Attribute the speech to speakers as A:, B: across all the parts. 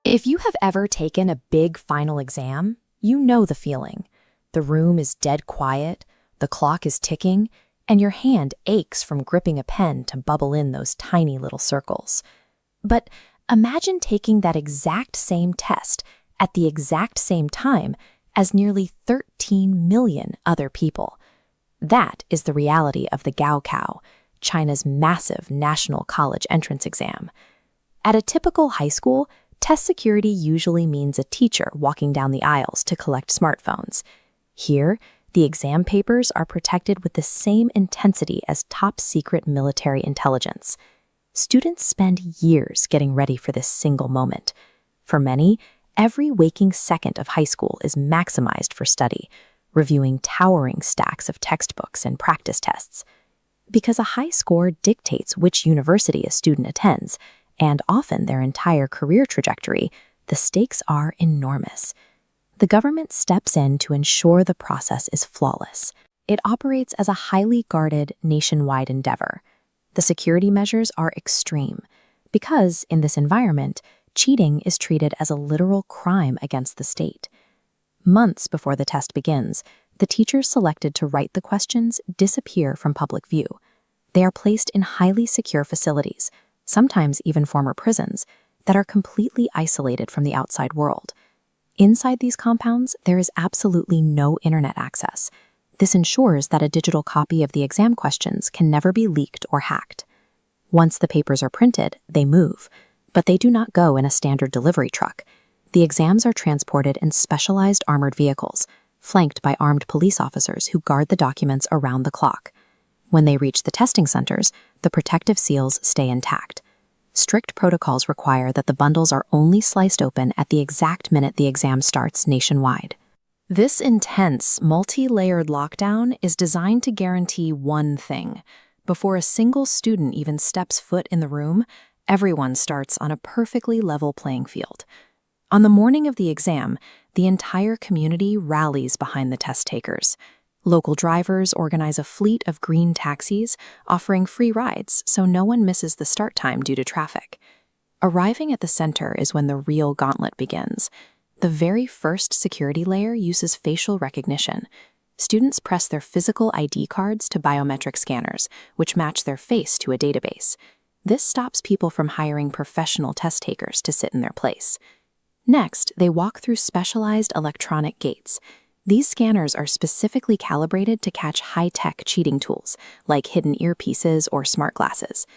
A: If you have ever taken a big final exam, you know the feeling. The room is dead quiet, the clock is ticking, and your hand aches from gripping a pen to bubble in those tiny little circles. But imagine taking that exact same test at the exact same time as nearly 13 million other people. That is the reality of the Gaokao, China's massive national college entrance exam. At a typical high school, test security usually means a teacher walking down the aisles to collect smartphones. Here, the exam papers are protected with the same intensity as top-secret military intelligence. Students spend years getting ready for this single moment. For many, every waking second of high school is maximized for study, reviewing towering stacks of textbooks and practice tests. Because a high score dictates which university a student attends, and often their entire career trajectory, the stakes are enormous. The government steps in to ensure the process is flawless. It operates as a highly guarded, nationwide endeavor. The security measures are extreme, because in this environment, cheating is treated as a literal crime against the state. Months before the test begins, the teachers selected to write the questions disappear from public view. They are placed in highly secure facilities, sometimes even former prisons, that are completely isolated from the outside world. Inside these compounds, there is absolutely no internet access. This ensures that a digital copy of the exam questions can never be leaked or hacked. Once the papers are printed, they move, but they do not go in a standard delivery truck. The exams are transported in specialized armored vehicles, flanked by armed police officers who guard the documents around the clock. When they reach the testing centers, the protective seals stay intact. Strict protocols require that the bundles are only sliced open at the exact minute the exam starts nationwide. This intense, multi-layered lockdown is designed to guarantee one thing. Before a single student even steps foot in the room, everyone starts on a perfectly level playing field. On the morning of the exam, the entire community rallies behind the test takers. Local drivers organize a fleet of green taxis, offering free rides so no one misses the start time due to traffic. Arriving at the center is when the real gauntlet begins. The very first security layer uses facial recognition. Students press their physical ID cards to biometric scanners, which match their face to a database. This stops people from hiring professional test takers to sit in their place. Next, they walk through specialized electronic gates. These scanners are specifically calibrated to catch high-tech cheating tools, like hidden earpieces or smart glasses.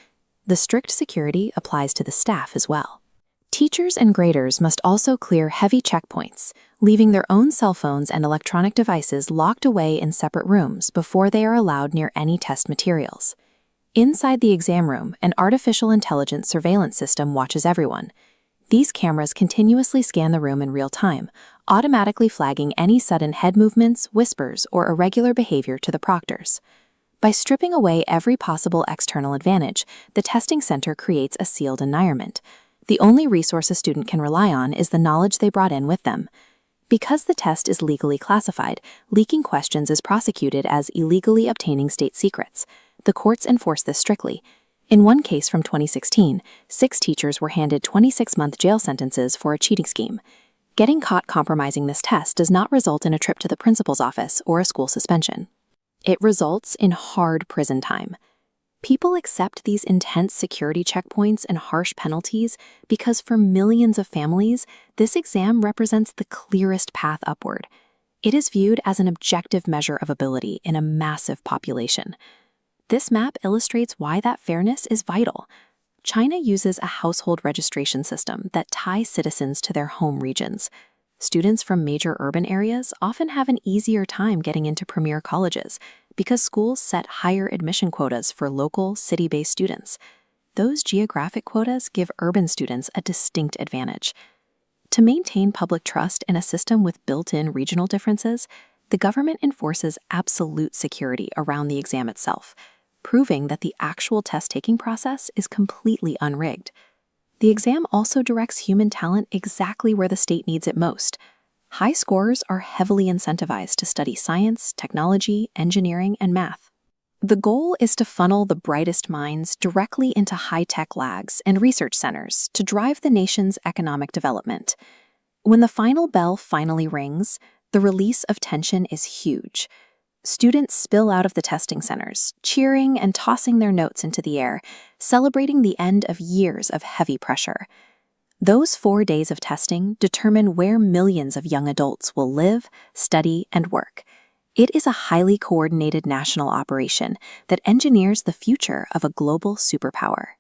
A: The strict security applies to the staff as well. Teachers and graders must also clear heavy checkpoints, leaving their own cell phones and electronic devices locked away in separate rooms before they are allowed near any test materials. Inside the exam room, an artificial intelligence surveillance system watches everyone. These cameras continuously scan the room in real time, automatically flagging any sudden head movements, whispers, or irregular behavior to the proctors. By stripping away every possible external advantage, the testing center creates a sealed environment. The only resource a student can rely on is the knowledge they brought in with them. Because the test is legally classified, leaking questions is prosecuted as illegally obtaining state secrets. The courts enforce this strictly. In one case from 2016, 6 teachers were handed 26-month jail sentences for a cheating scheme. Getting caught compromising this test does not result in a trip to the principal's office or a school suspension. It results in hard prison time. People accept these intense security checkpoints and harsh penalties because for millions of families, this exam represents the clearest path upward. It is viewed as an objective measure of ability in a massive population. This map illustrates why that fairness is vital. China uses a household registration system that ties citizens to their home regions. Students from major urban areas often have an easier time getting into premier colleges because schools set higher admission quotas for local, city-based students. Those geographic quotas give urban students a distinct advantage. To maintain public trust in a system with built-in regional differences, the government enforces absolute security around the exam itself, proving that the actual test-taking process is completely unrigged. The exam also directs human talent exactly where the state needs it most. High scorers are heavily incentivized to study science, technology, engineering, and math. The goal is to funnel the brightest minds directly into high-tech labs and research centers to drive the nation's economic development. When the final bell finally rings, the release of tension is huge. Students spill out of the testing centers, cheering and tossing their notes into the air, celebrating the end of years of heavy pressure. Those 4 days of testing determine where millions of young adults will live, study, and work. It is a highly coordinated national operation that engineers the future of a global superpower.